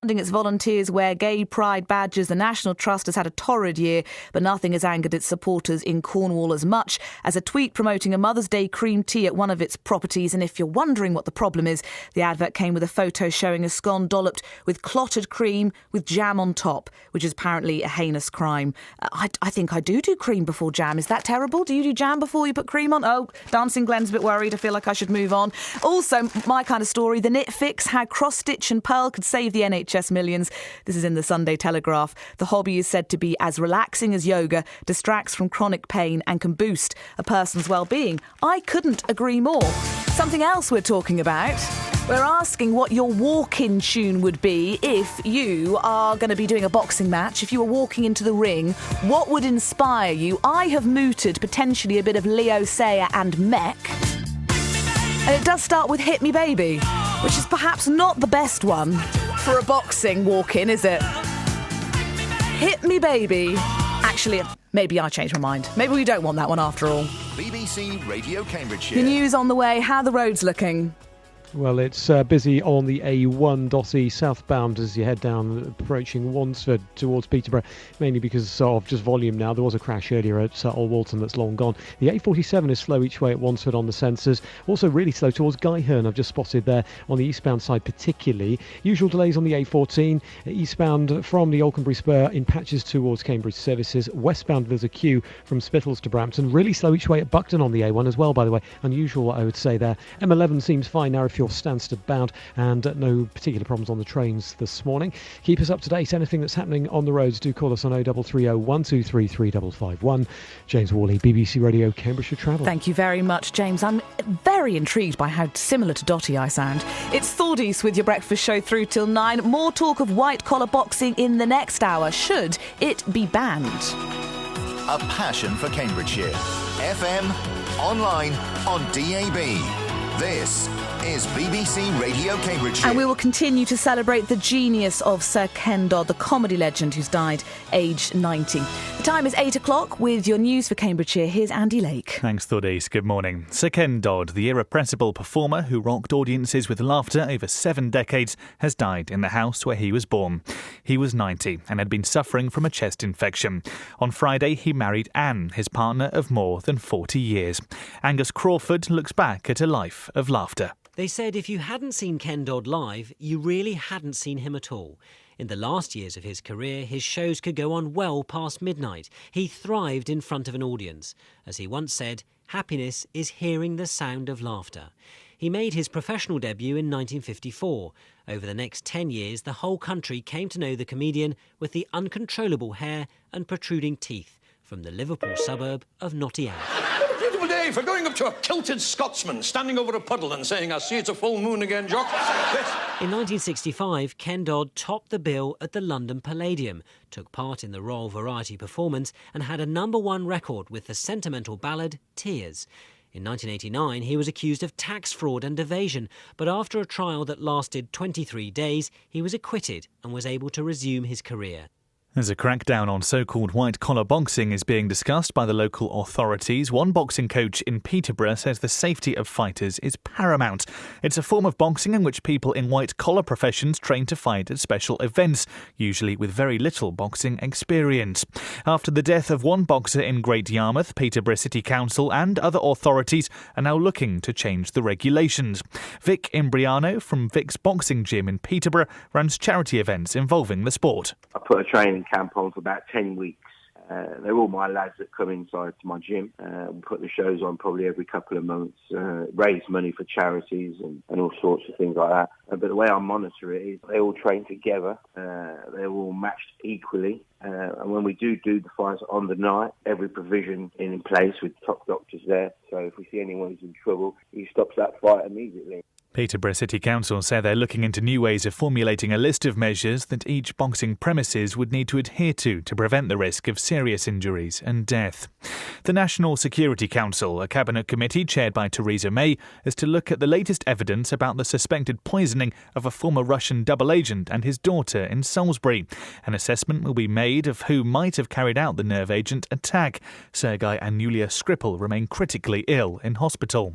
Its volunteers wear gay pride badges. The National Trust has had a torrid year, but nothing has angered its supporters in Cornwall as much as a tweet promoting a Mother's Day cream tea at one of its properties. And if you're wondering what the problem is, the advert came with a photo showing a scone dolloped with clotted cream with jam on top, which is apparently a heinous crime. I think I do cream before jam. Is that terrible? Do you do jam before you put cream on? Oh, Dancing Glenn's a bit worried. I feel like I should move on. Also, my kind of story, the knit fix, how cross-stitch and pearl could save the NHS millions. This is in the Sunday Telegraph. The hobby is said to be as relaxing as yoga, distracts from chronic pain and can boost a person's well-being. I couldn't agree more. Something else we're talking about. We're asking what your walk-in tune would be if you are going to be doing a boxing match. If you were walking into the ring, what would inspire you? I have mooted potentially a bit of Leo Sayer and Mech. And it does start with Hit Me Baby, which is perhaps not the best one for a boxing walk-in, is it? Hit Me Baby. Actually, maybe I changed my mind. Maybe we don't want that one after all. BBC Radio Cambridgeshire. The news on the way. How are the roads looking? Well, it's busy on the A1 Dotty southbound as you head down, approaching Wansford towards Peterborough, mainly because of just volume now. There was a crash earlier at Old Walton that's long gone. The A47 is slow each way at Wansford on the sensors. Also really slow towards Guyherne, I've just spotted there on the eastbound side particularly. Usual delays on the A14, eastbound from the Alconbury Spur in patches towards Cambridge services. Westbound there's a queue from Spittals to Brampton. Really slow each way at Buckton on the A1 as well, by the way. Unusual, I would say there. M11 seems fine now if you're Stansted bound, and no particular problems on the trains this morning. Keep us up to date. Anything that's happening on the roads, do call us on 0330 123 3551. James Worley, BBC Radio Cambridgeshire Travel. Thank you very much, James. I'm very intrigued by how similar to Dotty I sound. It's Thordies with your breakfast show through till 9. More talk of white-collar boxing in the next hour. Should it be banned? A passion for Cambridgeshire. FM, online, on DAB. This is BBC Radio Cambridgeshire. And we will continue to celebrate the genius of Sir Ken Dodd, the comedy legend who's died aged 90. The time is 8 o'clock with your news for Cambridgeshire. Here's Andy Lake. Thanks, Thordis. Good morning. Sir Ken Dodd, the irrepressible performer who rocked audiences with laughter over 7 decades, has died in the house where he was born. He was 90 and had been suffering from a chest infection. On Friday, he married Anne, his partner of more than 40 years. Angus Crawford looks back at a life of laughter. They said if you hadn't seen Ken Dodd live, you really hadn't seen him at all. In the last years of his career, his shows could go on well past midnight. He thrived in front of an audience. As he once said, happiness is hearing the sound of laughter. He made his professional debut in 1954. Over the next 10 years, the whole country came to know the comedian with the uncontrollable hair and protruding teeth from the Liverpool suburb of Nottingham. Day for going up to a kilted Scotsman standing over a puddle and saying, I see it's a full moon again, Jock. In 1965, Ken Dodd topped the bill at the London Palladium, took part in the Royal Variety performance and had a #1 record with the sentimental ballad Tears. In 1989, he was accused of tax fraud and evasion, but after a trial that lasted 23 days, he was acquitted and was able to resume his career. As a crackdown on so-called white-collar boxing is being discussed by the local authorities, one boxing coach in Peterborough says the safety of fighters is paramount. It's a form of boxing in which people in white-collar professions train to fight at special events, usually with very little boxing experience. After the death of one boxer in Great Yarmouth, Peterborough City Council and other authorities are now looking to change the regulations. Vic Imbriano from Vic's Boxing Gym in Peterborough runs charity events involving the sport. I put a training camp on for about 10 weeks. They're all my lads that come inside to my gym. We put the shows on probably every couple of months, raise money for charities and all sorts of things like that. But the way I monitor it is they all train together. They're all matched equally. And when we do the fights on the night, every provision in place with top doctors there. So if we see anyone who's in trouble, he stops that fight immediately. Peterborough City Council say they're looking into new ways of formulating a list of measures that each boxing premises would need to adhere to prevent the risk of serious injuries and death. The National Security Council, a cabinet committee chaired by Theresa May, is to look at the latest evidence about the suspected poisoning of a former Russian double agent and his daughter in Salisbury. An assessment will be made of who might have carried out the nerve agent attack. Sergei and Yulia Skripal remain critically ill in hospital.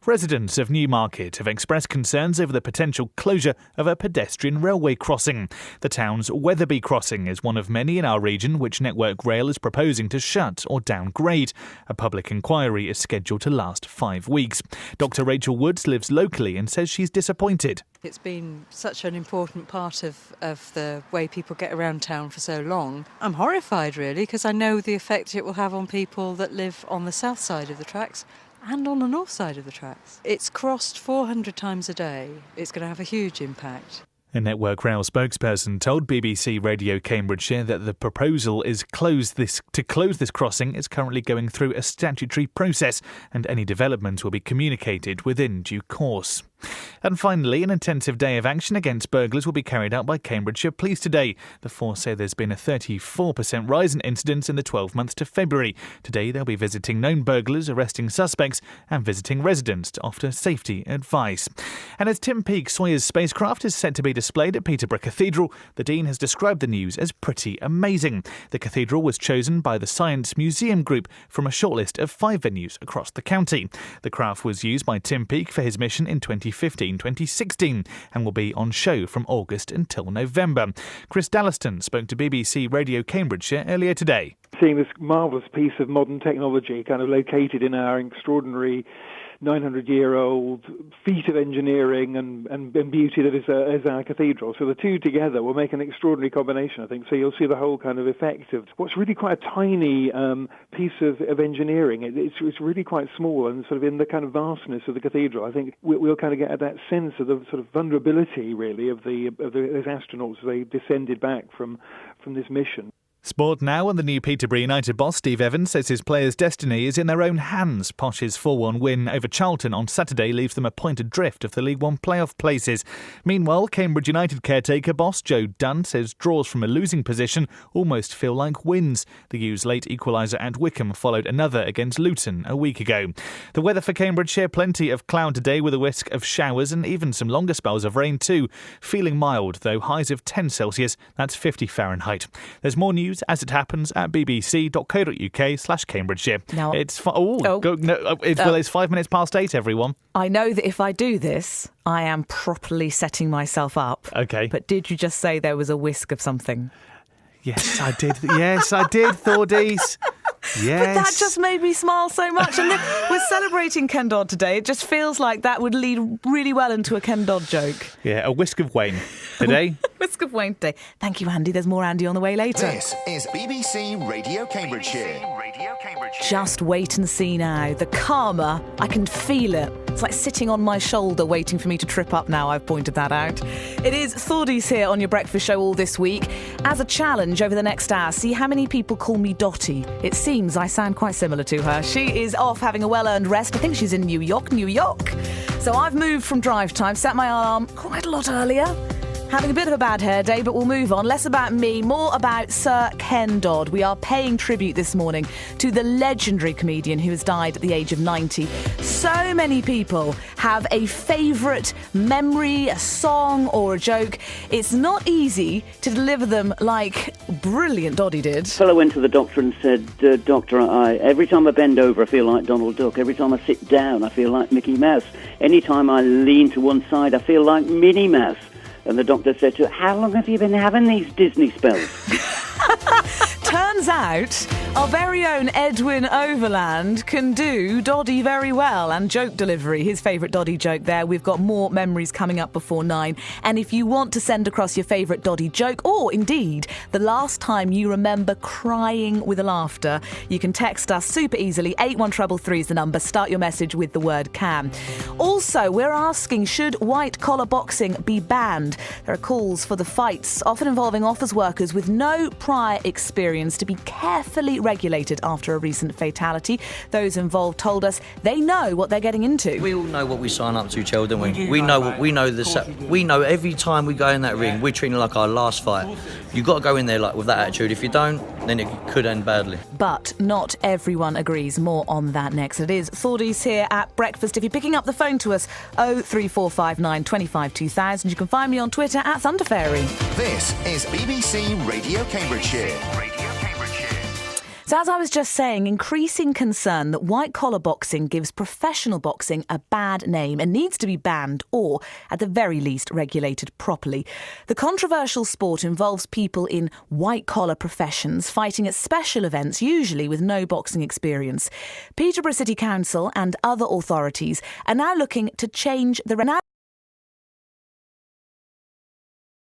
Residents of Newmarket have expressed concerns over the potential closure of a pedestrian railway crossing. The town's Wetherby crossing is one of many in our region which Network Rail is proposing to shut or downgrade. A public inquiry is scheduled to last 5 weeks. Dr. Rachel Woods lives locally and says she's disappointed. It's been such an important part of the way people get around town for so long. I'm horrified, really, because I know the effect it will have on people that live on the south side of the tracks and on the north side of the tracks. It's crossed 400 times a day. It's going to have a huge impact. A Network Rail spokesperson told BBC Radio Cambridgeshire that the proposal to close this crossing is currently going through a statutory process and any development will be communicated within due course. And finally, an intensive day of action against burglars will be carried out by Cambridgeshire Police today. The force say there's been a 34% rise in incidents in the 12 months to February. Today they'll be visiting known burglars, arresting suspects and visiting residents to offer safety advice. And as Tim Peake-Sawyer's spacecraft is set to be displayed at Peterborough Cathedral, the Dean has described the news as pretty amazing. The cathedral was chosen by the Science Museum Group from a shortlist of 5 venues across the county. The craft was used by Tim Peake for his mission in 2015-2016 and will be on show from August until November. Chris Dallaston spoke to BBC Radio Cambridgeshire earlier today. Seeing this marvellous piece of modern technology kind of located in our extraordinary 900-year-old feat of engineering and beauty that is our cathedral. So the two together will make an extraordinary combination, I think. So you'll see the whole kind of effect of what's really quite a tiny piece of engineering. It's really quite small and sort of in the kind of vastness of the cathedral. I think we'll kind of get that sense of the sort of vulnerability, really, of those astronauts as they descended back from this mission. Sport now, and the new Peterborough United boss Steve Evans says his players' destiny is in their own hands. Posh's 4-1 win over Charlton on Saturday leaves them a point adrift of the League One playoff places. Meanwhile, Cambridge United caretaker boss Joe Dunn says draws from a losing position almost feel like wins. The U's late equaliser at Wickham followed another against Luton a week ago. The weather for Cambridgeshire, plenty of cloud today with a whisk of showers and even some longer spells of rain too. Feeling mild, though, highs of 10 Celsius, that's 50 Fahrenheit. There's more news as it happens at bbc.co.uk/Cambridgeshire. Now, it's 5 minutes past 8, everyone. I know that if I do this, I am properly setting myself up. Okay. But did you just say there was a whisk of something? Yes, I did. Yes, I did, Thordies. Yes. But that just made me smile so much. And we're celebrating Ken Dodd today. It just feels like that would lead really well into a Ken Dodd joke. Yeah, a whisk of Wayne today. Whisk of Wayne today. Thank you, Andy. There's more Andy on the way later. This is BBC Radio Cambridgeshire. Just wait and see now. The karma, I can feel it. It's like sitting on my shoulder waiting for me to trip up now. I've pointed that out. It is Thordies here on your breakfast show all this week. As a challenge over the next hour, see how many people call me Dotty. It seems I sound quite similar to her. She is off having a well-earned rest. I think she's in New York. So I've moved from drive time, set my alarm quite a lot earlier. Having a bit of a bad hair day, but we'll move on. Less about me, more about Sir Ken Dodd. We are paying tribute this morning to the legendary comedian who has died at the age of 90. So many people have a favourite memory, a song or a joke. It's not easy to deliver them like brilliant Doddy did. A fellow went to the doctor and said, Doctor, every time I bend over, I feel like Donald Duck. Every time I sit down, I feel like Mickey Mouse. Any time I lean to one side, I feel like Minnie Mouse. And the doctor said to her, how long have you been having these Disney spells? Turns out our very own Edwin Overland can do Doddy very well, and joke delivery, his favourite Doddy joke there. We've got more memories coming up before 9. And if you want to send across your favourite Doddy joke, or indeed the last time you remember crying with laughter, you can text us super easily. 81333 is the number. Start your message with the word CAM. Also, we're asking, should white collar boxing be banned? There are calls for the fights, often involving office workers with no prior experience, to be carefully regulated after a recent fatality. Those involved told us they know what they're getting into. We all know what we sign up to, Chel, don't we? We know every time we go in that ring, we're treating it like our last fight. You've got to go in there like with that attitude. If you don't, then it could end badly. But not everyone agrees. More on that next. It is Thordies here at breakfast. If you're picking up the phone to us, 03459 25 2000. You can find me on Twitter at Thunderfairy. This is BBC Radio Cambridgeshire. So as I was just saying, increasing concern that white-collar boxing gives professional boxing a bad name and needs to be banned or, at the very least, regulated properly. The controversial sport involves people in white-collar professions fighting at special events, usually with no boxing experience. Peterborough City Council and other authorities are now looking to change the